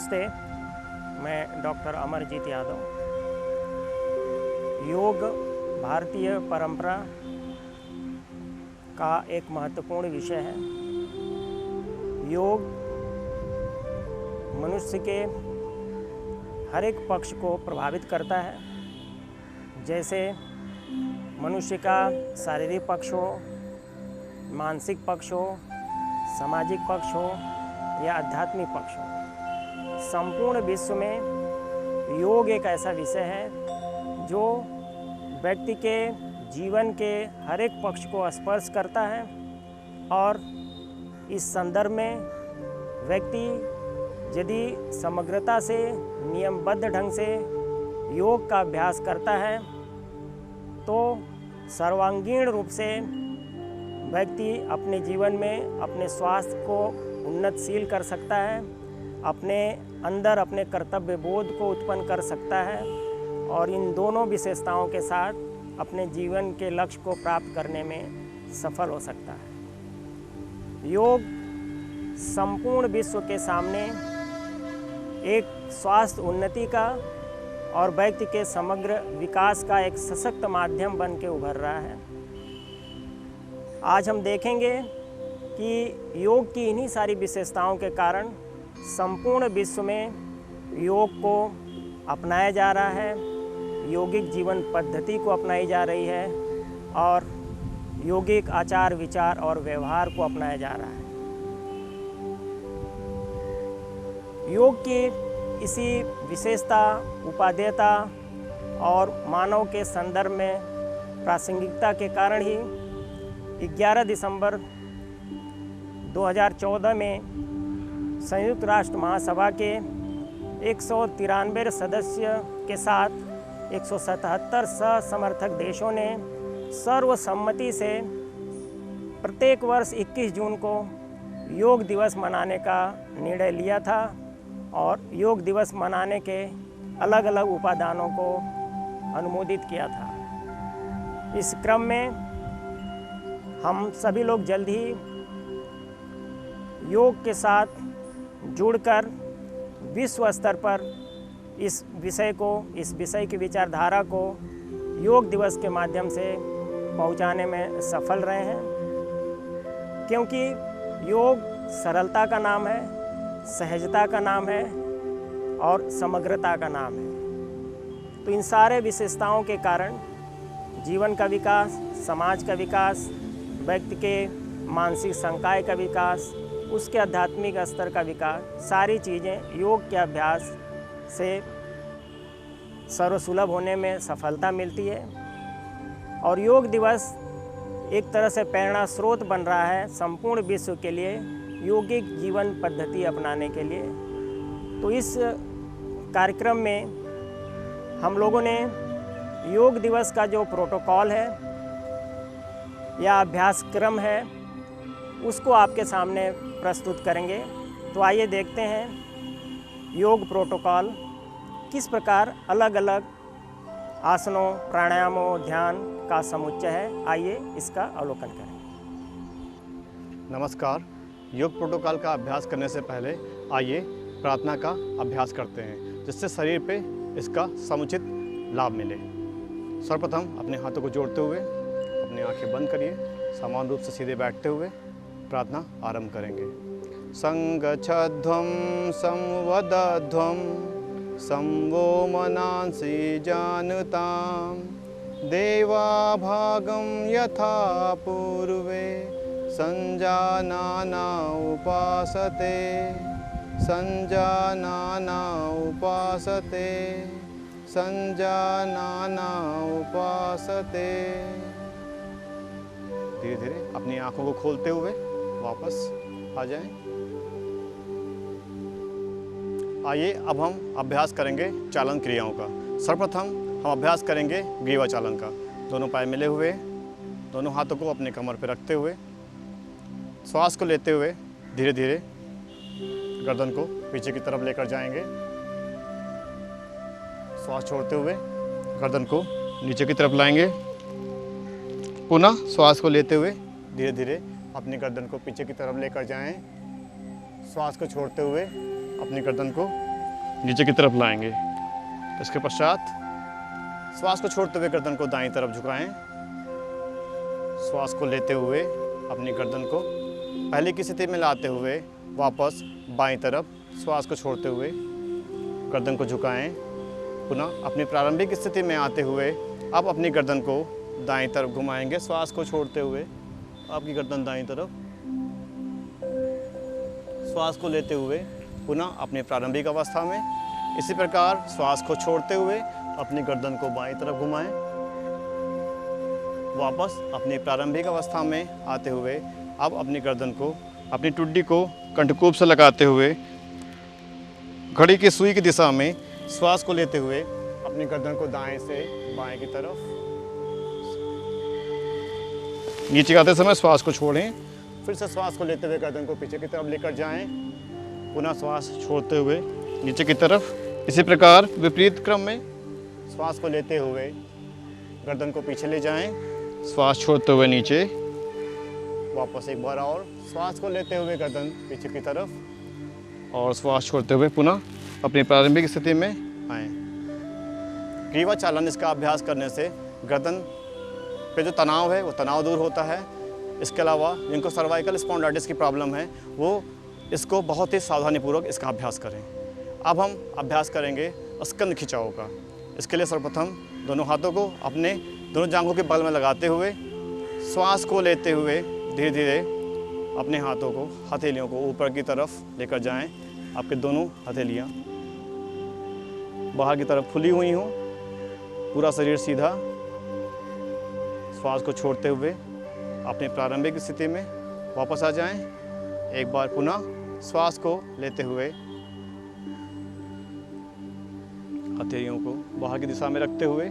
नमस्ते, मैं डॉक्टर अमरजीत यादव। योग भारतीय परंपरा का एक महत्वपूर्ण विषय है। योग मनुष्य के हर एक पक्ष को प्रभावित करता है, जैसे मनुष्य का शारीरिक पक्ष हो, मानसिक पक्ष हो, सामाजिक पक्ष हो या आध्यात्मिक पक्ष हो। संपूर्ण विश्व में योग एक ऐसा विषय है जो व्यक्ति के जीवन के हर एक पक्ष को स्पर्श करता है और इस संदर्भ में व्यक्ति यदि समग्रता से नियमबद्ध ढंग से योग का अभ्यास करता है तो सर्वांगीण रूप से व्यक्ति अपने जीवन में अपने स्वास्थ्य को उन्नतशील कर सकता है, अपने अंदर अपने कर्तव्य बोध को उत्पन्न कर सकता है और इन दोनों विशेषताओं के साथ अपने जीवन के लक्ष्य को प्राप्त करने में सफल हो सकता है। योग संपूर्ण विश्व के सामने एक स्वास्थ्य उन्नति का और व्यक्ति के समग्र विकास का एक सशक्त माध्यम बन के उभर रहा है। आज हम देखेंगे कि योग की इन्हीं सारी विशेषताओं के कारण संपूर्ण विश्व में योग को अपनाया जा रहा है, योगिक जीवन पद्धति को अपनाई जा रही है और योगिक आचार विचार और व्यवहार को अपनाया जा रहा है। योग की इसी विशेषता, उपादेयता और मानव के संदर्भ में प्रासंगिकता के कारण ही 11 दिसंबर 2014 में संयुक्त राष्ट्र महासभा के 193 सदस्य के साथ 177 सह-समर्थक देशों ने सर्वसम्मति से प्रत्येक वर्ष 21 जून को योग दिवस मनाने का निर्णय लिया था और योग दिवस मनाने के अलग अलग उपादानों को अनुमोदित किया था। इस क्रम में हम सभी लोग जल्द ही योग के साथ जुड़कर विश्व स्तर पर इस विषय की विचारधारा को योग दिवस के माध्यम से पहुंचाने में सफल रहे हैं, क्योंकि योग सरलता का नाम है, सहजता का नाम है और समग्रता का नाम है। तो इन सारे विशेषताओं के कारण जीवन का विकास, समाज का विकास, व्यक्ति के मानसिक संकाय का विकास, उसके आध्यात्मिक स्तर का विकास, सारी चीज़ें योग के अभ्यास से सर्वसुलभ होने में सफलता मिलती है। और योग दिवस एक तरह से प्रेरणा स्रोत बन रहा है संपूर्ण विश्व के लिए योगिक जीवन पद्धति अपनाने के लिए। तो इस कार्यक्रम में हम लोगों ने योग दिवस का जो प्रोटोकॉल है या अभ्यास क्रम है उसको आपके सामने प्रस्तुत करेंगे। तो आइए देखते हैं योग प्रोटोकॉल किस प्रकार अलग अलग आसनों, प्राणायामों, ध्यान का समुच्चय है। आइए इसका अवलोकन करें। नमस्कार। योग प्रोटोकॉल का अभ्यास करने से पहले आइए प्रार्थना का अभ्यास करते हैं, जिससे शरीर पे इसका समुचित लाभ मिले। सर्वप्रथम अपने हाथों को जोड़ते हुए अपनी आंखें बंद करिए, समान रूप से सीधे बैठते हुए प्रार्थना आरंभ करेंगे। संगच्छध्वं संवदध्वं संवो मनांसि जानतां देवाभागं यथा पूर्वे संजानाना उपासते संजानाना उपासते संजानाना उपासते। धीरे धीरे अपनी आंखों को खोलते हुए वापस आ जाएं। आइए अब हम अभ्यास करेंगे चालन क्रियाओं का। सर्वप्रथम हम अभ्यास करेंगे ग्रीवा चालन का। दोनों पाए मिले हुए, दोनों हाथों को अपने कमर पर रखते हुए श्वास को लेते हुए धीरे धीरे गर्दन को पीछे की तरफ लेकर जाएंगे। श्वास छोड़ते हुए गर्दन को नीचे की तरफ लाएंगे। पुनः श्वास को लेते हुए धीरे धीरे अपनी गर्दन को पीछे की तरफ लेकर जाएं। श्वास को छोड़ते हुए अपनी गर्दन को नीचे की तरफ लाएंगे। इसके पश्चात श्वास को छोड़ते हुए गर्दन को दाईं तरफ झुकाएं। श्वास को लेते हुए अपनी गर्दन को पहले की स्थिति में लाते हुए वापस बाईं तरफ श्वास को छोड़ते हुए गर्दन को झुकाएं। पुनः अपनी प्रारंभिक स्थिति में आते हुए आप अपनी गर्दन को दाईं तरफ घुमाएंगे। श्वास को छोड़ते हुए आपकी गर्दन दाईं तरफ, श्वास को लेते हुए पुनः अपनी प्रारंभिक अवस्था में। इसी प्रकार श्वास को छोड़ते हुए अपनी गर्दन को बाईं तरफ घुमाएं। वापस अपनी प्रारंभिक अवस्था में आते हुए अब अपनी गर्दन को, अपनी टुड्डी को कंठकूप से लगाते हुए घड़ी की सुई की दिशा में श्वास को लेते हुए अपनी गर्दन को दाएं से बाएं की तरफ, नीचे आते समय श्वास को छोड़ें। फिर से श्वास को लेते हुए गर्दन को पीछे की तरफ लेकर जाएं। पुनः श्वास छोड़ते हुए नीचे की तरफ। इसी प्रकार विपरीत क्रम में श्वास को लेते हुए गर्दन को पीछे ले जाएं। श्वास छोड़ते हुए नीचे, वापस एक बार और श्वास को लेते हुए गर्दन पीछे की तरफ और श्वास छोड़ते हुए पुनः अपनी प्रारंभिक स्थिति में आएँ। ग्रीवा चालन, इसका अभ्यास करने से गर्दन पे जो तनाव है वो तनाव दूर होता है। इसके अलावा जिनको सर्वाइकल स्पॉन्डिलाइटिस की प्रॉब्लम है वो इसको बहुत ही सावधानीपूर्वक इसका अभ्यास करें। अब हम अभ्यास करेंगे स्कंद खिंचाव का। इसके लिए सर्वप्रथम दोनों हाथों को अपने दोनों जांघों के बगल में लगाते हुए श्वास को लेते हुए धीरे धीरे अपने हाथों को, हथेलियों को ऊपर की तरफ लेकर जाएं। आपके दोनों हथेलियां बाहर की तरफ खुली हुई हों, पूरा शरीर सीधा। श्वास को छोड़ते हुए अपनी प्रारंभिक स्थिति में वापस आ जाएं। एक बार पुनः श्वास को लेते हुए हथेलियों को बाहर की दिशा में रखते हुए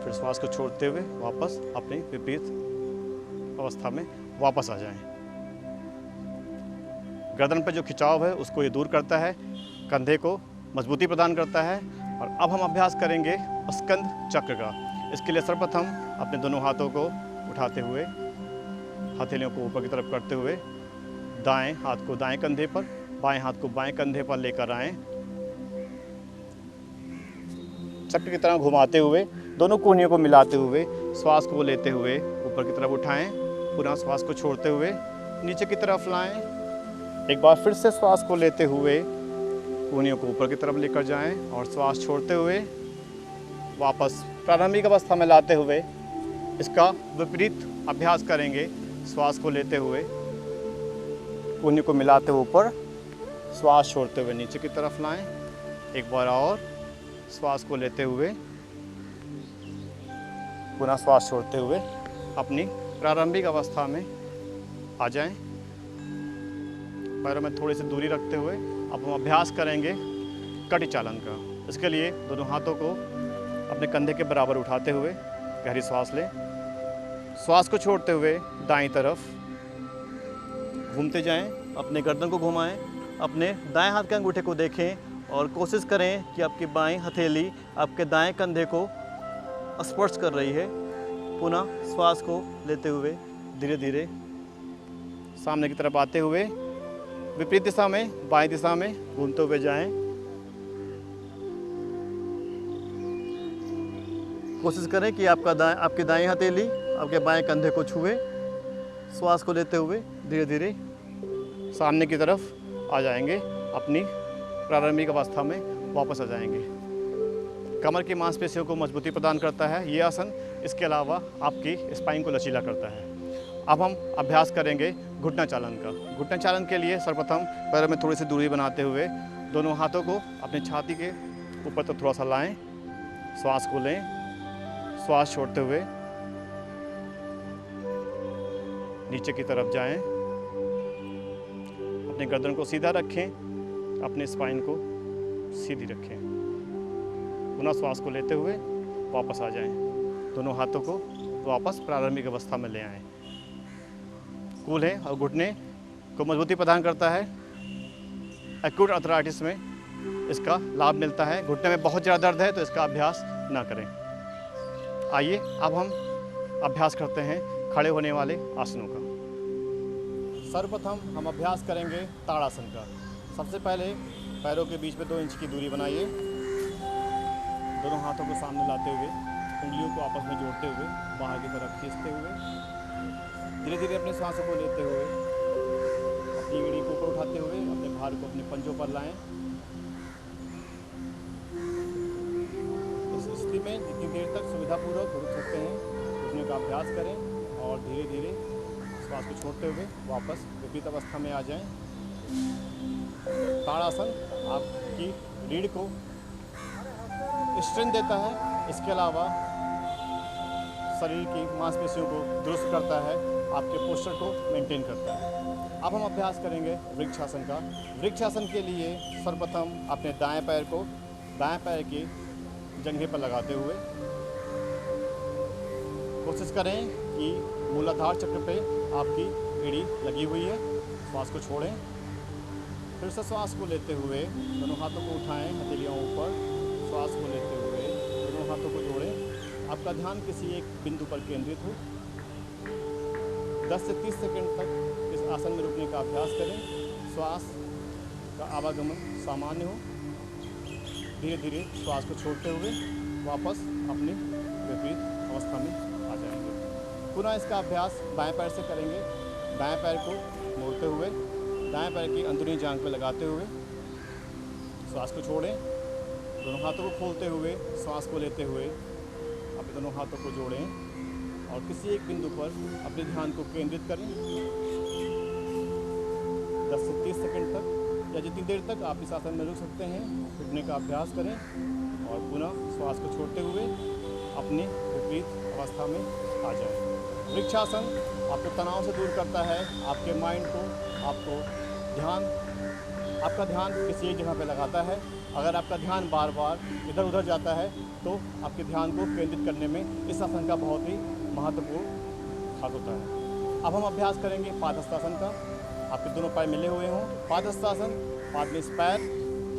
फिर श्वास को छोड़ते हुए वापस अपनी विपरीत अवस्था में वापस आ जाएं। गर्दन पर जो खिंचाव है उसको ये दूर करता है, कंधे को मजबूती प्रदान करता है। और अब हम अभ्यास करेंगे स्कंद चक्र का। इसके लिए सर्वप्रथम अपने दोनों हाथों को उठाते हुए हथेलियों को ऊपर की तरफ करते हुए दाएं हाथ को दाएं कंधे पर, बाएं हाथ को बाएं कंधे पर लेकर आएं। चक्र की तरह घुमाते हुए दोनों कोहनियों को मिलाते हुए श्वास को लेते हुए ऊपर की तरफ उठाएं। पुनः श्वास को छोड़ते हुए नीचे की तरफ लाएं। एक बार फिर से श्वास को लेते हुए कोहनियों को ऊपर की तरफ लेकर जाएं और श्वास छोड़ते हुए वापस प्रारंभिक अवस्था में लाते हुए इसका विपरीत अभ्यास करेंगे। श्वास को लेते हुए कोहनी को मिलाते हुए ऊपर, श्वास छोड़ते हुए नीचे की तरफ लाएं। एक बार और श्वास को लेते हुए पुनः श्वास छोड़ते हुए अपनी प्रारंभिक अवस्था में आ जाएं। पैरों में थोड़ी सी दूरी रखते हुए अब हम अभ्यास करेंगे कटी चालन का। इसके लिए दोनों हाथों को अपने कंधे के बराबर उठाते हुए गहरी श्वास लें। श्वास को छोड़ते हुए दाईं तरफ घूमते जाएं। अपने गर्दन को घुमाएं। अपने दाएं हाथ के अंगूठे को देखें और कोशिश करें कि आपकी बाएं हथेली आपके दाएं कंधे को स्पर्श कर रही है। पुनः श्वास को लेते हुए धीरे धीरे सामने की तरफ आते हुए विपरीत दिशा में, बाएं दिशा में घूमते हुए जाएं। कोशिश करें कि आपकी दाएं हथेली आपके बाएं कंधे को छुए। श्वास को लेते हुए धीरे धीरे सामने की तरफ आ जाएंगे। अपनी प्रारंभिक अवस्था में वापस आ जाएंगे। कमर की मांसपेशियों को मजबूती प्रदान करता है ये आसन। इसके अलावा आपकी स्पाइन को लचीला करता है। अब हम अभ्यास करेंगे घुटना चालन का। घुटना चालन के लिए सर्वप्रथम पैरों में थोड़ी सी दूरी बनाते हुए दोनों हाथों को अपनी छाती के ऊपर तक थोड़ा सा लाएं। श्वास को लें। श्वास छोड़ते हुए नीचे की तरफ जाएं। अपने गर्दन को सीधा रखें। अपने स्पाइन को सीधी रखें। पुनः श्वास को लेते हुए वापस आ जाएं। दोनों हाथों को वापस प्रारंभिक अवस्था में ले आएं। कूल है और घुटने को मजबूती प्रदान करता है। एक्यूट आर्थराइटिस में इसका लाभ मिलता है। घुटने में बहुत ज़्यादा दर्द है तो इसका अभ्यास ना करें। आइए अब हम अभ्यास करते हैं खड़े होने वाले आसनों का। सर्वप्रथम हम अभ्यास करेंगे ताड़ासन का। सबसे पहले पैरों के बीच में 2 इंच की दूरी बनाइए। दोनों हाथों को सामने लाते हुए उंगलियों को आपस में जोड़ते हुए बाहर की तरफ खींचते हुए धीरे धीरे अपने सांसों को लेते हुए अपनी एड़ी को ऊपर उठाते हुए अपने भार को अपने पंजों पर लाएं। इस स्थिति में जितनी देर तक सुविधापूर्वक रुक सकते हैं रुकने का अभ्यास करें और धीरे धीरे श्वास को छोड़ते हुए वापस विपरीत अवस्था में आ जाएं। ताड़ासन आपकी रीढ़ को स्ट्रेंथ देता है, इसके अलावा शरीर की मांसपेशियों को दुरुस्त करता है, आपके पोस्चर को मेंटेन करता है। अब हम अभ्यास करेंगे वृक्षासन का। वृक्षासन के लिए सर्वप्रथम अपने दाएं पैर को दाएं पैर की जंघे पर लगाते हुए कोशिश करें कि मूलाधार चक्र पे आपकी एड़ी लगी हुई है। श्वास को छोड़ें, फिर से श्वास को लेते हुए दोनों हाथों को उठाएं हथेलियाँ ऊपर। श्वास को लेते हुए दोनों हाथों को जोड़ें। आपका ध्यान किसी एक बिंदु पर केंद्रित हो। 10 से 30 सेकंड तक इस आसन में रुकने का अभ्यास करें। श्वास का आवागमन सामान्य हो। धीरे धीरे श्वास को छोड़ते हुए वापस अपनी विपरीत अवस्था में आ जाएंगे। पुनः इसका अभ्यास बाएं पैर से करेंगे। दाएं पैर को मोड़ते हुए दाएं पैर की अंदरूनी जांघ पर लगाते हुए श्वास को छोड़ें। दोनों हाथों को खोलते हुए श्वास को लेते हुए अपने दोनों हाथों को जोड़ें और किसी एक बिंदु पर अपने ध्यान को केंद्रित करें। 10 से 30 सेकंड तक या जितनी देर तक आप इस आसन में रुक सकते हैं रुकने का अभ्यास करें और पुनः श्वास को छोड़ते हुए अपनी विपरीत अवस्था में आ जाएं। वृक्षासन आपको तनाव से दूर करता है, आपके माइंड को आपका ध्यान किसी एक जगह पे लगाता है। अगर आपका ध्यान बार बार इधर उधर जाता है तो आपके ध्यान को केंद्रित करने में इस आसन का बहुत ही महत्वपूर्ण हाथ होता है। अब हम अभ्यास करेंगे पादहस्तासन का। आपके दोनों पैर मिले हुए हों। पादहस्तासन, पाद मीन्स पैर,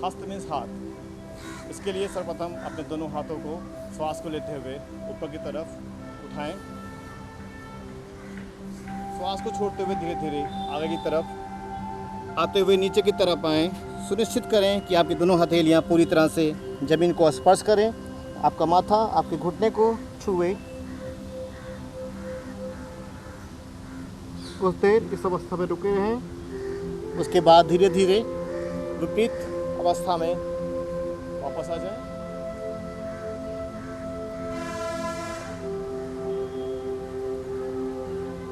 हस्त मीन्स हाथ। इसके लिए सर्वप्रथम अपने दोनों हाथों को श्वास को लेते हुए ऊपर की तरफ उठाएं। श्वास को छोड़ते हुए धीरे धीरे आगे की तरफ आते हुए नीचे की तरफ आएं। सुनिश्चित करें कि आपकी दोनों हथेलियां पूरी तरह से ज़मीन को स्पर्श करें। आपका माथा आपके घुटने को छुए। कुछ देर इस अवस्था में रुके रहें। उसके बाद धीरे धीरे विपरीत अवस्था में वापस आ जाएं।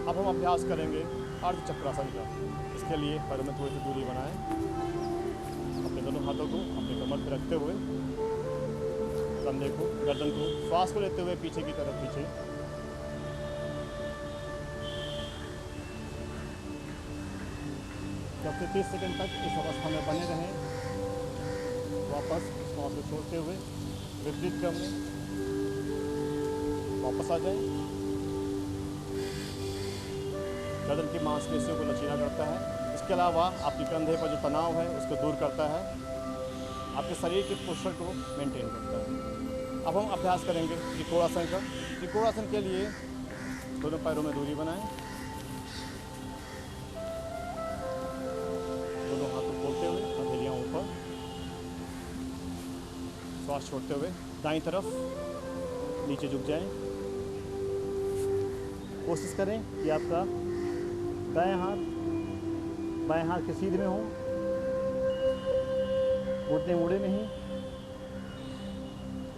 अब हम अभ्यास करेंगे अर्धचक्रासन का। इसके लिए पैरों में थोड़ी सी दूरी बनाएं। अपने दोनों हाथों को अपने कमर पर रखते हुए कंधे को, गर्दन को, श्वास को लेते हुए पीछे की तरफ खींचें। 10 से 30 सेकंड तक इस अवस्था में बने रहें। वापस श्वास को छोड़ते हुए विपरीत क्रम में वापस आ जाएं। गर्दन की मांसपेशियों को लचीला करता है। इसके अलावा आपके कंधे पर जो तनाव है उसको दूर करता है, आपके शरीर के पोस्चर को मेंटेन करता है। अब हम अभ्यास करेंगे त्रिकोणासन का। त्रिकोणासन के लिए दोनों पैरों में दूरी बनाएं। दोनों हाथों खोलते हुए हथेलियां ऊपर। श्वास छोड़ते हुए दाईं तरफ नीचे झुक जाएं। कोशिश करें कि आपका दायां हाथ बाएं हाथ के सीधे में हो, घुटने मुड़े नहीं।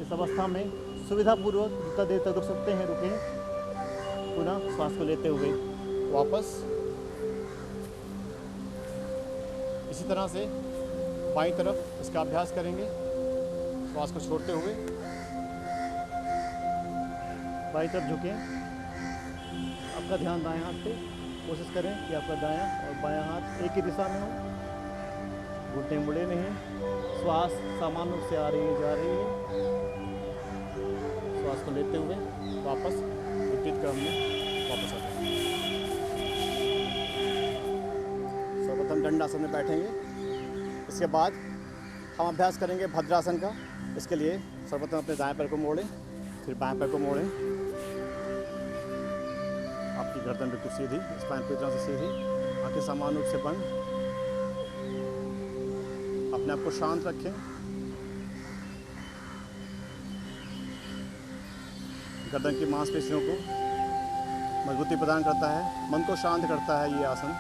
इस अवस्था में सुविधापूर्वक जितना देर तक रुक सकते हैं रुकें। पुनः श्वास को लेते हुए वापस। इसी तरह से बाईं तरफ इसका अभ्यास करेंगे। श्वास को छोड़ते हुए बाईं तरफ झुकें। आपका ध्यान दाएं हाथ पे। कोशिश करें कि आपका दायां और बायां हाथ एक ही दिशा में हो, घुटने मुड़े नहीं। श्वास सामान्य रूप से आ रही है, जा रही है। श्वास को लेते हुए वापस विपरीत क्रम में वापस आ जाएं। सर्वप्रथम दंडासन में बैठेंगे। इसके बाद हम अभ्यास करेंगे भद्रासन का। इसके लिए सर्वप्रथम अपने दाएं पैर को मोड़ें, फिर बाएं पैर को मोड़ें। आपकी गर्दन बिल्कुल सीधी, स्पाइन पूरी तरह से सीधी, आंखें समान रूप से बंद। अपने आप को शांत रखें। गर्दन की मांसपेशियों को मजबूती प्रदान करता है, मन को शांत करता है ये आसन।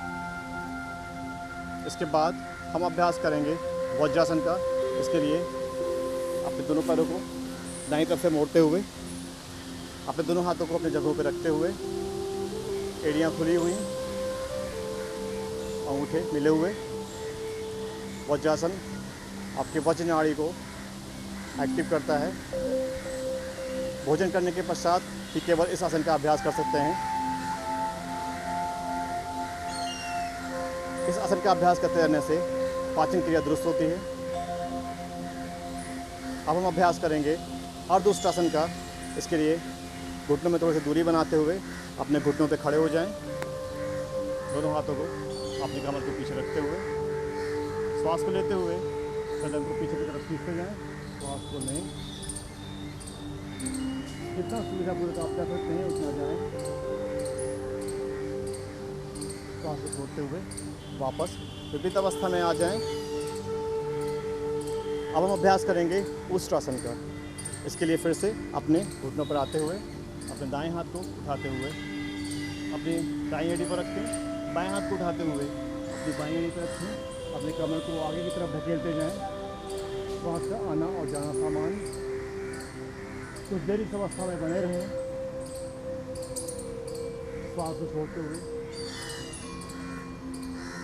इसके बाद हम अभ्यास करेंगे वज्रासन का। इसके लिए अपने दोनों पैरों को दाईं तरफ से मोड़ते हुए, अपने दोनों हाथों को अपनी जगहों पर रखते हुए, एड़ियाँ खुली हुई, अंगूठे मिले हुए। वज्रासन आपके वज्र नाड़ी को एक्टिव करता है। भोजन करने के पश्चात ही केवल इस आसन का अभ्यास कर सकते हैं। इस आसन का अभ्यास करते रहने से पाचन क्रिया दुरुस्त होती है। अब हम अभ्यास करेंगे अर्धउष्ट्रासन का। इसके लिए घुटनों में थोड़ी सी दूरी बनाते हुए अपने घुटनों पे खड़े हो जाएं। दोनों हाथों को अपनी कमर के पीछे रखते हुए श्वास को लेते हुए गर्दन को पीछे की तरफ खींचते जाएं। श्वास को लें, जितना सुविधापूर्वक आप कर सकते हैं उतना जाएं। श्वास को छोड़ते हुए वापस विपरीत अवस्था में आ जाएं। अब हम अभ्यास करेंगे उष्ट्रासन का। इसके लिए फिर से अपने घुटनों पर आते हुए अपने दाएं हाथ को उठाते हुए अपनी दाईं एड़ी पर रखें। बाएं हाथ को उठाते हुए अपनी बाईं एड़ी पर रखें। अपने कमर को आगे की तरफ धकेलते जाएं। श्वास का आना और जाना सामान। कुछ देर इस अवस्था में बने रहें। श्वास को छोड़ते हुए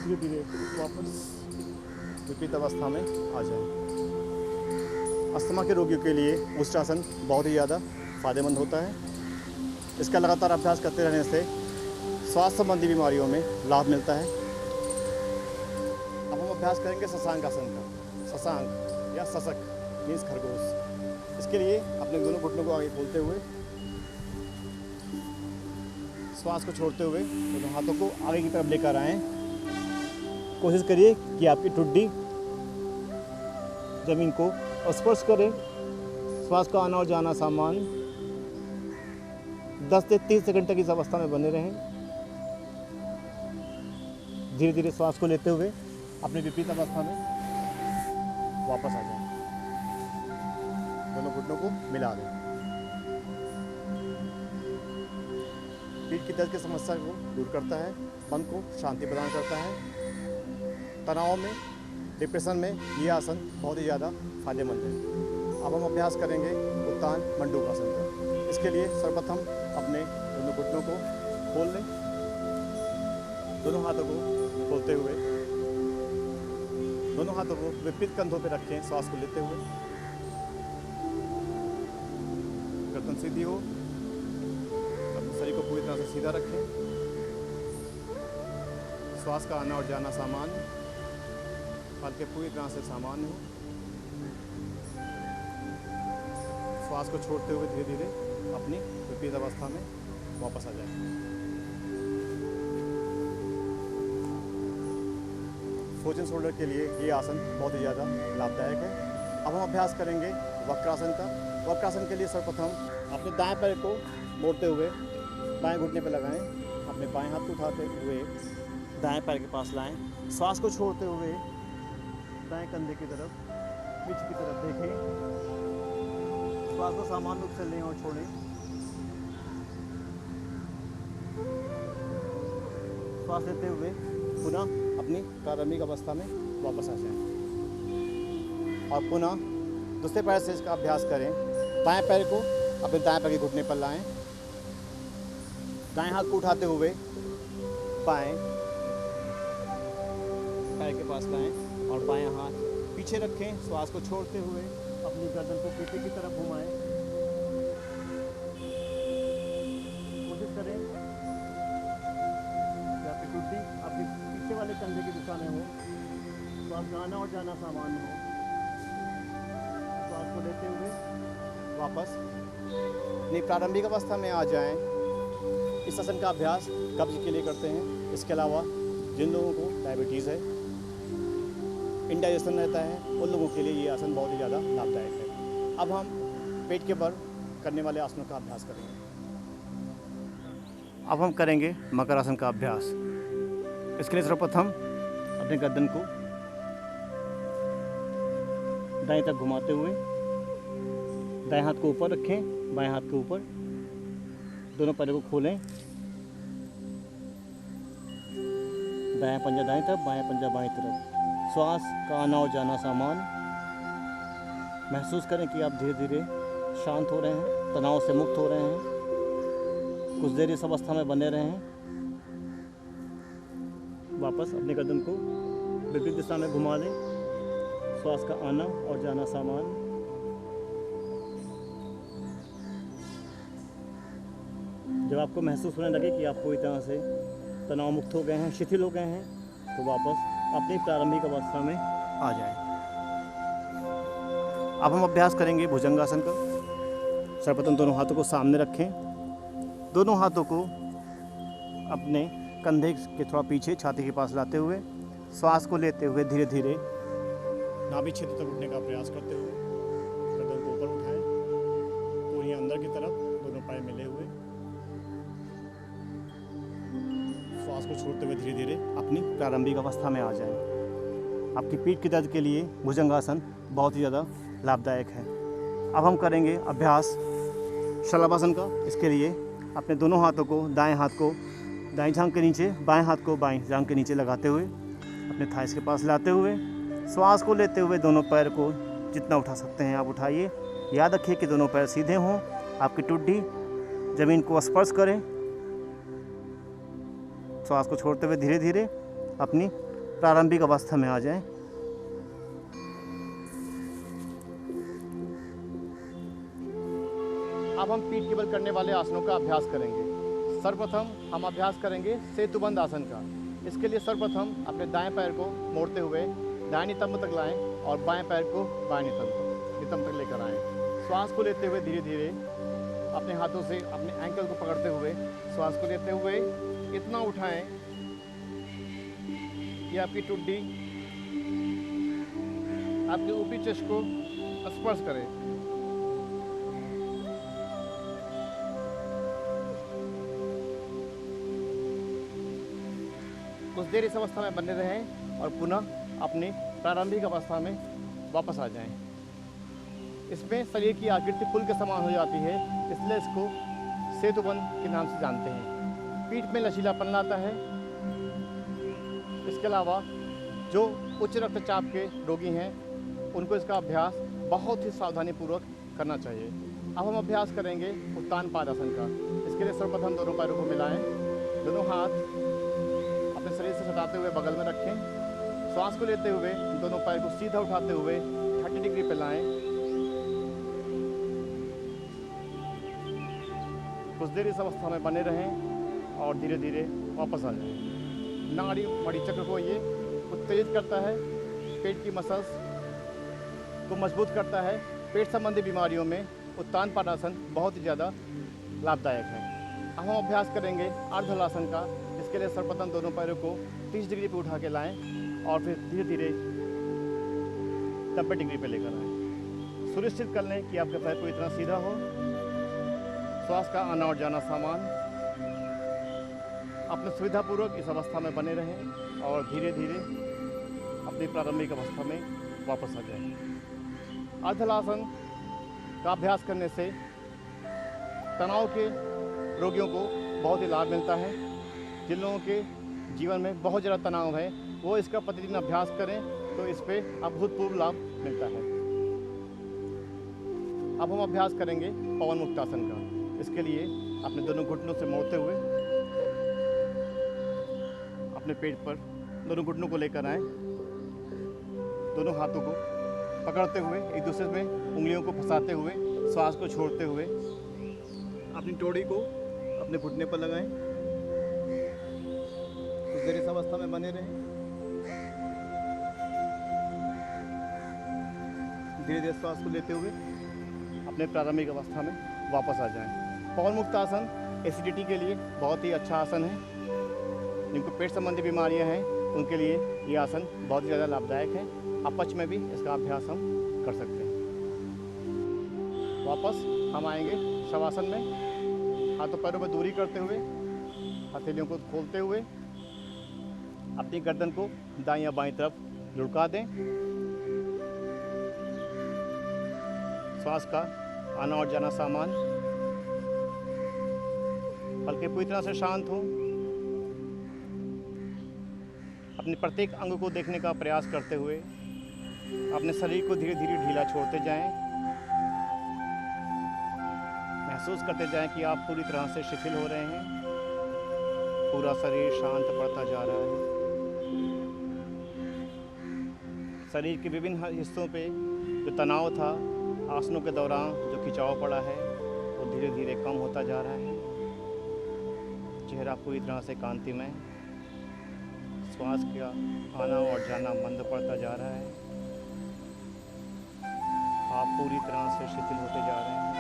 धीरे धीरे वापस विपरीत अवस्था में आ जाएं। अस्थमा के रोगियों के लिए उष्ट्रासन बहुत ही ज़्यादा फ़ायदेमंद होता है। इसका लगातार अभ्यास करते रहने से स्वास्थ्य संबंधी बीमारियों में लाभ मिलता है। अब हम अभ्यास करेंगे शशांक आसन का। शशांक या शशक मीन्स खरगोश। इसके लिए अपने दोनों घुटनों को आगे खोलते हुए श्वास को छोड़ते हुए दोनों हाथों को आगे की तरफ लेकर आएं। कोशिश करिए कि आपकी ठुड्डी जमीन को स्पर्श करें। श्वास का आना और जाना सामान। 10 से 30 सेकंड तक इस अवस्था में बने रहें। धीरे धीरे श्वास को लेते हुए अपने विपरीत अवस्था में वापस आ जाएं। दोनों घुटनों को मिला दें। पीठ की दर्द की समस्या को दूर करता है, मन को शांति प्रदान करता है। तनाव में, डिप्रेशन में ये आसन बहुत ही ज़्यादा फायदेमंद है। अब हम अभ्यास करेंगे उत्तान मंडूकासन का। इसके लिए सर्वप्रथम अपने दोनों घुटनों को खोल लें। दोनों हाथों को खोलते हुए दोनों हाथों को विपरीत कंधों पर रखें। श्वास को लेते हुए गर्दन सीधी हो, अपने शरीर को पूरी तरह से सीधा रखें। श्वास का आना और जाना सामान्य, हल्के पूरी तरह से सामान्य हो। श्वास को छोड़ते हुए धीरे धीरे अपनी विपरीत अवस्था में वापस आ जाए। फ्रोजन शोल्डर के लिए ये आसन बहुत ही ज़्यादा लाभदायक है। अब हम अभ्यास करेंगे वक्रासन का। वक्रासन के लिए सर्वप्रथम अपने दाएं पैर को मोड़ते हुए बाएं घुटने पर लगाएं। अपने बाएं हाथ को उठाते हुए दाएं पैर के पास लाएं। श्वास को छोड़ते हुए दाएं कंधे की तरफ, पीठ की तरफ देखें। श्वास को सामान्य रूप से लें और छोड़ें। श्वास लेते हुए पुनः अपनी प्रारंभिक अवस्था में वापस आ जाएं और पुनः दूसरे पैर से इसका अभ्यास करें। बाएं पैर को अपने दाएं पैर के घुटने पर लाएं। दाएं हाथ को उठाते हुए बाएं पैर के पास लाएं और बायां हाथ पीछे रखें। श्वास को छोड़ते हुए अपनी गर्दन को पीछे की तरफ घुमाएं। कोशिश करें कि आपकी ठुड्डी आपके पीछे वाले कंधे की दिशा में हो। श्वास का आना और जाना सामान्य हो। श्वास को लेते हुए वापस अपनी प्रारंभिक अवस्था में आ जाएं। इस आसन का अभ्यास कब्ज के लिए करते हैं। इसके अलावा जिन लोगों को डायबिटीज़ है, इंडाइजेशन रहता है, उन लोगों के लिए ये आसन बहुत ही ज़्यादा लाभदायक है। अब हम पेट के बल करने वाले आसनों का अभ्यास करेंगे। अब हम करेंगे मकर आसन का अभ्यास। इसके लिए सर्वप्रथम अपने गर्दन को दाएं तक घुमाते हुए दाएं हाथ को ऊपर रखें, बाएं हाथ के ऊपर दोनों पैरों को खोलें। दायां पंजा दाएं तरफ, बायां पंजा बाएं तरफ। श्वास का आना और जाना सामान। महसूस करें कि आप धीरे धीरे शांत हो रहे हैं, तनाव से मुक्त हो रहे हैं। कुछ देर इस अवस्था में बने रहें। वापस अपने गर्दन को विपरीत दिशा में घुमा लें। श्वास का आना और जाना सामान। जब आपको महसूस होने लगे कि आप पूरी तरह से तनाव मुक्त हो गए हैं, शिथिल हो गए हैं, तो वापस अपनी प्रारंभिक अवस्था में आ जाएं। अब हम अभ्यास करेंगे भुजंगासन का। सर्वप्रथम दोनों हाथों को सामने रखें। दोनों हाथों को अपने कंधे के थोड़ा पीछे छाती के पास लाते हुए श्वास को लेते हुए धीरे धीरे नाभि क्षेत्र तक उठने का प्रयास करते हुए गर्दन को ऊपर उठाएं, पूरी अंदर की तरफ, दोनों पैर मिले हुए। श्वास को छोड़ते हुए धीरे धीरे अपनी प्रारंभिक अवस्था में आ जाएं। आपकी पीठ की दर्द के लिए भुजंगासन बहुत ही ज़्यादा लाभदायक है। अब हम करेंगे अभ्यास शलभासन का। इसके लिए अपने दोनों हाथों को, दाएं हाथ को दाएं जांघ के नीचे, बाएं हाथ को बाएं जांघ के नीचे लगाते हुए अपने थाइस के पास लाते हुए श्वास को लेते हुए दोनों पैर को जितना उठा सकते हैं आप उठाइए। याद रखिए कि दोनों पैर सीधे हों, आपकी टुड्डी ज़मीन को स्पर्श करें। श्वास को छोड़ते हुए धीरे धीरे अपनी प्रारंभिक अवस्था में आ जाएं। अब हम पीठ के बल करने वाले आसनों का अभ्यास करेंगे। सर्वप्रथम हम अभ्यास करेंगे सेतुबंद आसन का। इसके लिए सर्वप्रथम अपने दाएं पैर को मोड़ते हुए दाएं नितंब तक लाएं और बाएं पैर को बाएं नितंब तक लेकर आएं। श्वास को लेते हुए धीरे धीरे अपने हाथों से अपने एंकल को पकड़ते हुए श्वास को लेते हुए इतना उठाएं कि आपकी टुड्डी आपके ऊपरी चेस्ट को स्पर्श करे। कुछ देर इस अवस्था में बने रहें और पुनः अपनी प्रारंभिक अवस्था में वापस आ जाएं। इसमें शरीर की आकृति पुल के समान हो जाती है, इसलिए इसको सेतुबंद के नाम से जानते हैं। पीठ में लचीलापन लाता है। इसके अलावा जो उच्च रक्तचाप के रोगी हैं उनको इसका अभ्यास बहुत ही सावधानीपूर्वक करना चाहिए। अब हम अभ्यास करेंगे उत्तान पादासन का। इसके लिए सर्वप्रथम दोनों पैरों को मिलाएं, दोनों हाथ अपने शरीर से सटाते हुए बगल में रखें। श्वास को लेते हुए दोनों पैर को सीधा उठाते हुए 30 डिग्री पे लाएं। कुछ देर इस अवस्था में बने रहें और धीरे धीरे वापस आ जाएं। नाड़ी मणि चक्र को ये उत्तेजित करता है, पेट की मसल्स को मजबूत करता है। पेट संबंधी बीमारियों में उत्तान पादासन बहुत ही ज़्यादा लाभदायक है। अब हम अभ्यास करेंगे अर्धहलासन का। इसके लिए सर्वप्रथम दोनों पैरों को 30 डिग्री पे उठा के लाएं और फिर धीरे धीरे 90 डिग्री पे लेकर आएं। सुनिश्चित कर लें कि आपका पैर पूरी तरह सीधा हो। श्वास का आना और जाना सामान। अपने सुविधापूर्वक इस अवस्था में बने रहें और धीरे धीरे अपनी प्रारंभिक अवस्था में वापस आ जाएं। अर्धहलासन का अभ्यास करने से तनाव के रोगियों को बहुत ही लाभ मिलता है। जिन लोगों के जीवन में बहुत ज़्यादा तनाव है वो इसका प्रतिदिन अभ्यास करें तो इस पर अभूतपूर्व लाभ मिलता है। अब हम अभ्यास करेंगे पवन मुक्तासन का। इसके लिए अपने दोनों घुटनों से मोड़ते हुए अपने पेट पर दोनों घुटनों को लेकर आएं। दोनों हाथों को पकड़ते हुए एक दूसरे में उंगलियों को फंसाते हुए श्वास को छोड़ते हुए अपनी टोड़ी को अपने घुटने पर लगाएं। कुछ देर इस अवस्था में बने रहें। धीरे धीरे श्वास को लेते हुए अपने प्रारंभिक अवस्था में वापस आ जाएं। पवन मुक्त आसन एसिडिटी के लिए बहुत ही अच्छा आसन है। जिनको पेट संबंधी बीमारियां हैं उनके लिए ये आसन बहुत ही ज़्यादा लाभदायक है। अपच में भी इसका अभ्यास हम कर सकते हैं। वापस हम आएंगे शवासन में। हाथों पैरों में दूरी करते हुए हथेलियों को खोलते हुए अपनी गर्दन को दाईं या बाईं तरफ लुढ़का दें। श्वास का आना और जाना सामान, हल्के पूरी तरह से शांत हो। अपने प्रत्येक अंग को देखने का प्रयास करते हुए अपने शरीर को धीरे धीरे ढीला छोड़ते जाएं। महसूस करते जाएं कि आप पूरी तरह से शिथिल हो रहे हैं। पूरा शरीर शांत पड़ता जा रहा है। शरीर के विभिन्न हिस्सों पे जो तनाव था आसनों के दौरान, जो खिंचाव पड़ा है, वो धीरे धीरे कम होता जा रहा है। चेहरा पूरी तरह से कांतिमय, श्वास का आना और जाना मंद पड़ता जा रहा है। आप पूरी तरह से शिथिल होते जा रहे हैं,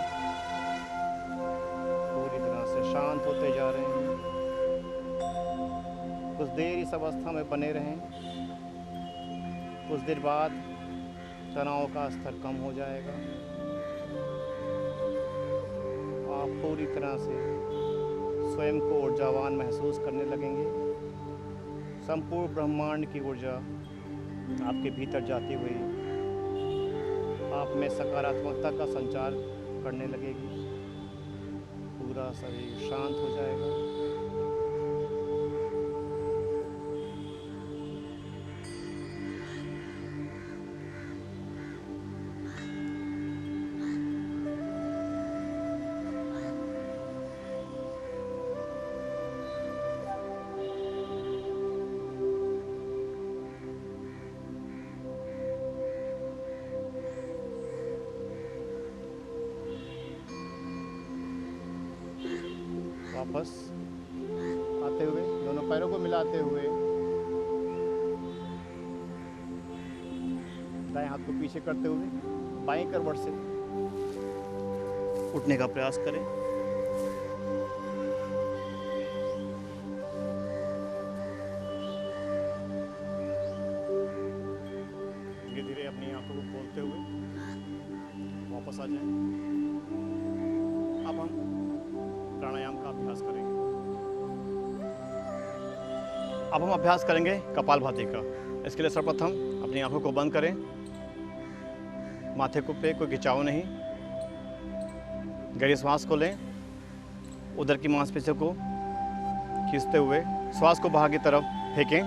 पूरी तरह से शांत होते जा रहे हैं। कुछ देर इस अवस्था में बने रहें। कुछ देर बाद तनाव का स्तर कम हो जाएगा। आप पूरी तरह से स्वयं को ऊर्जावान महसूस करने लगेंगे। संपूर्ण ब्रह्मांड की ऊर्जा आपके भीतर जाती हुई आप में सकारात्मकता का संचार करने लगेगी। पूरा शरीर शांत हो जाएगा। वापस आते हुए दोनों पैरों को मिलाते हुए दाएं हाथ को पीछे करते हुए बाएं करवट से उठने का प्रयास करें। धीरे धीरे अपनी आंखों को खोलते हुए वापस आ जाएं। अब हम प्राणायाम का अभ्यास करेंगे। अब हम अभ्यास करेंगे कपालभाति का। इसके लिए सर्वप्रथम अपनी आंखों को बंद करें। माथे को पे कोई खिंचाव नहीं। गहरी श्वास को लें। उदर की मांसपेशियों को खींचते हुए श्वास को बाहर की तरफ फेंकें।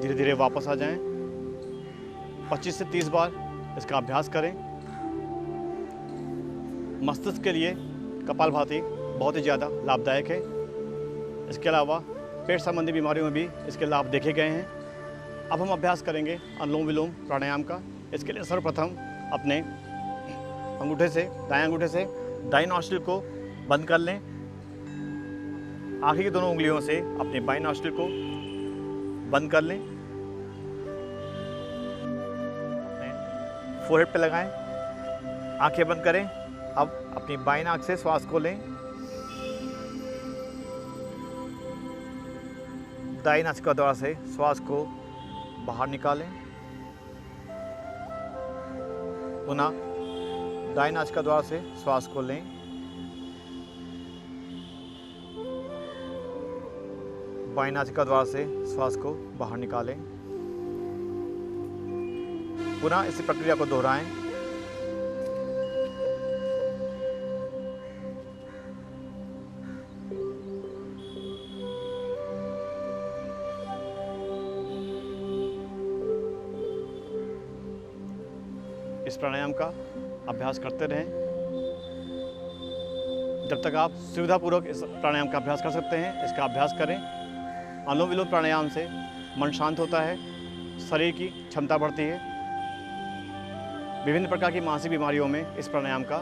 धीरे धीरे वापस आ जाएं। 25 से 30 बार इसका अभ्यास करें। मस्तिष्क के लिए कपालभाति बहुत ही ज़्यादा लाभदायक है। इसके अलावा पेट संबंधी बीमारियों में भी इसके लाभ देखे गए हैं। अब हम अभ्यास करेंगे अनुलोम विलोम प्राणायाम का। इसके लिए सर्वप्रथम अपने अंगूठे से दाएं नॉस्ट्रिल को बंद कर लें। आखिर की दोनों उंगलियों से अपने बाएं नॉस्ट्रिल को बंद कर लें। फोरहेड पे लगाएं। आंखें बंद करें। अब अपनी बाईं नाक से श्वास को लें। दाईं नासिका द्वारा से श्वास को बाहर निकालें। पुनः दाईं नासिका द्वारा से श्वास को लें। बाईं नासिका द्वारा से श्वास को बाहर निकालें। पुनः इसी प्रक्रिया को दोहराएं। इस प्राणायाम का अभ्यास करते रहें जब तक आप सुविधापूर्वक इस प्राणायाम का अभ्यास कर सकते हैं। इसका अभ्यास करें। अनुलोम विलोम प्राणायाम से मन शांत होता है, शरीर की क्षमता बढ़ती है। विभिन्न प्रकार की मानसिक बीमारियों में इस प्राणायाम का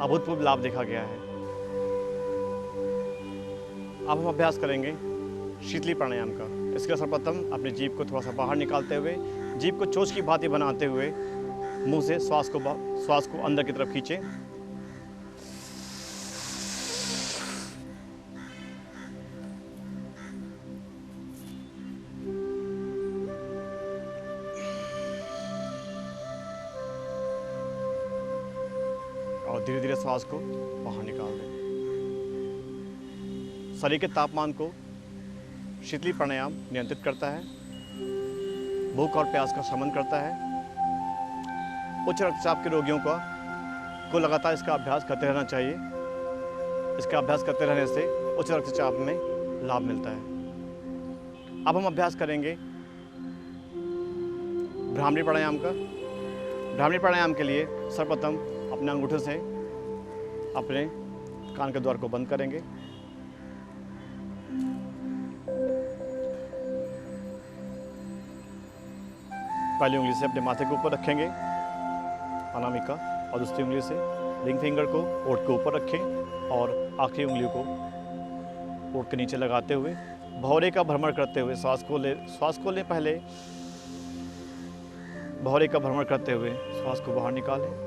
अभूतपूर्व लाभ देखा गया है। अब हम अभ्यास करेंगे शीतली प्राणायाम का। इसके लिए सर्वप्रथम अपनी जीभ को थोड़ा सा बाहर निकालते हुए जीभ को चोंच की भांति बनाते हुए मुंह से श्वास को अंदर की तरफ खींचें। और धीरे धीरे श्वास को बाहर निकाल दें। शरीर के तापमान को शीतली प्राणायाम नियंत्रित करता है, भूख और प्यास का शमन करता है। उच्च रक्तचाप के रोगियों को लगातार इसका अभ्यास करते रहना चाहिए। इसका अभ्यास करते रहने से उच्च रक्तचाप में लाभ मिलता है। अब हम अभ्यास करेंगे भ्रामरी प्राणायाम का। भ्रामरी प्राणायाम के लिए सर्वप्रथम अपने अंगूठे से अपने कान के द्वार को बंद करेंगे। पहली उंगली से अपने माथे के ऊपर रखेंगे अनामिका, और दूसरी उंगली से रिंग फिंगर को ओठ के ऊपर रखें और आखिरी उंगली को ओठ के नीचे लगाते हुए भौरे का भ्रमण करते हुए श्वास को लें। पहले भौरे का भ्रमण करते हुए श्वास को बाहर निकालें।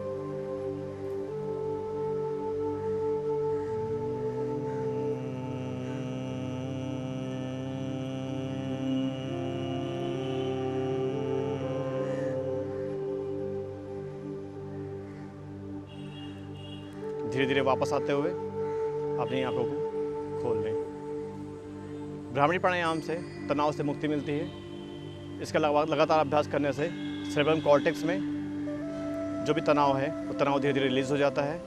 धीरे धीरे वापस आते हुए अपनी आंखों को खोल लें। भ्रामरी प्राणायाम से तनाव से मुक्ति मिलती है। इसका लगातार अभ्यास करने से सेरेब्रम कॉर्टेक्स में जो भी तनाव है वो तनाव धीरे धीरे रिलीज हो जाता है,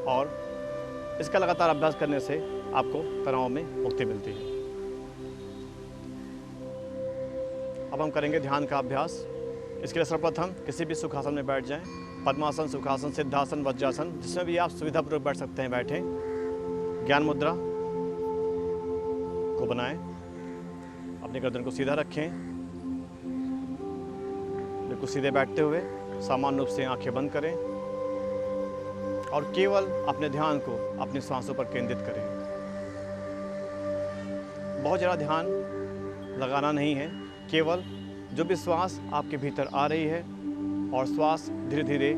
और इसका लगातार अभ्यास करने से आपको तनाव में मुक्ति मिलती है। अब हम करेंगे ध्यान का अभ्यास। इसके लिए सर्वप्रथम किसी भी सुखासन में बैठ जाएं। पद्मासन, सुखासन, सिद्धासन, वज्रासन, जिसमें भी आप सुविधापूर्वक बैठ सकते हैं बैठें। ज्ञान मुद्रा को बनाएं। अपनी गर्दन को सीधा रखें। बिल्कुल सीधे बैठते हुए सामान्य रूप से आंखें बंद करें और केवल अपने ध्यान को अपनी सांसों पर केंद्रित करें। बहुत ज़्यादा ध्यान लगाना नहीं है, केवल जो भी श्वास आपके भीतर आ रही है और श्वास धीरे धीरे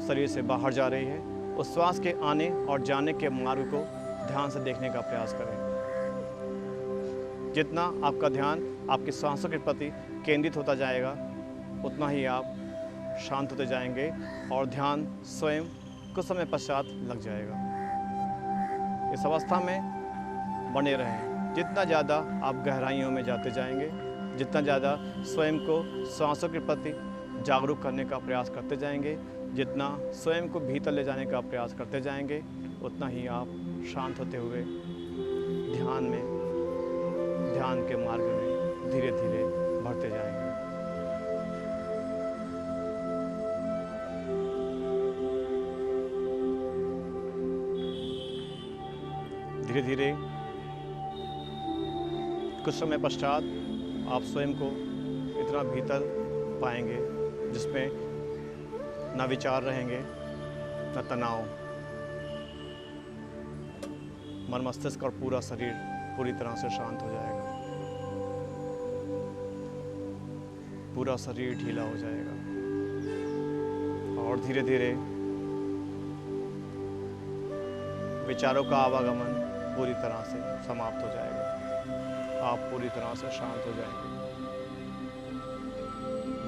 शरीर से बाहर जा रही है, उस श्वास के आने और जाने के मार्ग को ध्यान से देखने का प्रयास करें। जितना आपका ध्यान आपकी सांसों के प्रति केंद्रित होता जाएगा, उतना ही आप शांत होते जाएंगे और ध्यान स्वयं कुछ समय पश्चात लग जाएगा। इस अवस्था में बने रहें। जितना ज़्यादा आप गहराइयों में जाते जाएंगे, जितना ज़्यादा स्वयं को सांसों के प्रति जागरूक करने का प्रयास करते जाएंगे, जितना स्वयं को भीतर ले जाने का प्रयास करते जाएंगे, उतना ही आप शांत होते हुए ध्यान के मार्ग में धीरे धीरे बढ़ते जाएंगे। धीरे धीरे कुछ समय पश्चात आप स्वयं को इतना भीतर पाएंगे जिसमें न विचार रहेंगे, न तनाव। मन, मस्तिष्क और पूरा शरीर पूरी तरह से शांत हो जाएगा। पूरा शरीर ढीला हो जाएगा और धीरे धीरे विचारों का आवागमन पूरी तरह से समाप्त हो जाएगा। आप पूरी तरह से शांत हो जाएंगे।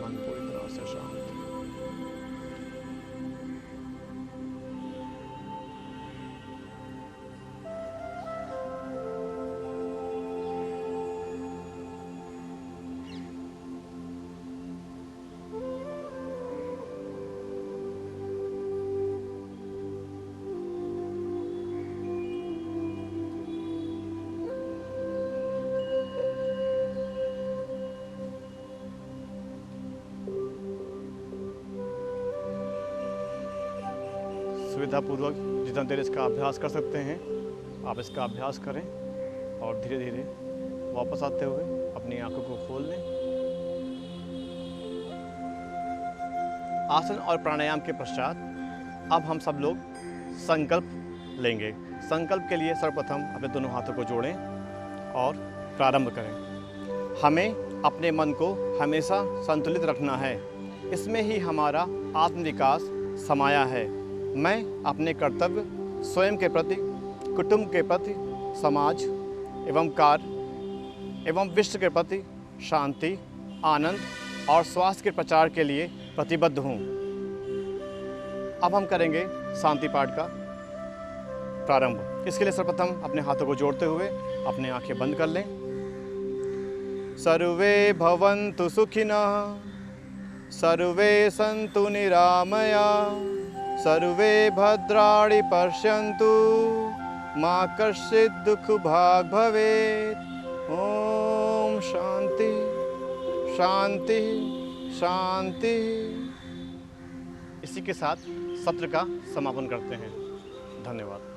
मन पूरी तरह से शांत। सुविधापूर्वक जितना देर इसका अभ्यास कर सकते हैं आप इसका अभ्यास करें और धीरे धीरे वापस आते हुए अपनी आंखों को खोल लें। आसन और प्राणायाम के पश्चात अब हम सब लोग संकल्प लेंगे। संकल्प के लिए सर्वप्रथम अपने दोनों हाथों को जोड़ें और प्रारंभ करें। हमें अपने मन को हमेशा संतुलित रखना है। इसमें ही हमारा आत्मविकास समाया है। मैं अपने कर्तव्य स्वयं के प्रति, कुटुंब के प्रति, समाज एवं कार्य एवं विश्व के प्रति शांति, आनंद और स्वास्थ्य के प्रचार के लिए प्रतिबद्ध हूँ। अब हम करेंगे शांति पाठ का प्रारंभ। इसके लिए सर्वप्रथम अपने हाथों को जोड़ते हुए अपने आंखें बंद कर लें। सर्वे भवन्तु सुखिनः, सर्वे सन्तु निरामया, सर्वे भद्राणि पश्यन्तु, मा कश्चित् दुःखभाग् भवेत्। ओम शांति शांति शांति। इसी के साथ सत्र का समापन करते हैं। धन्यवाद।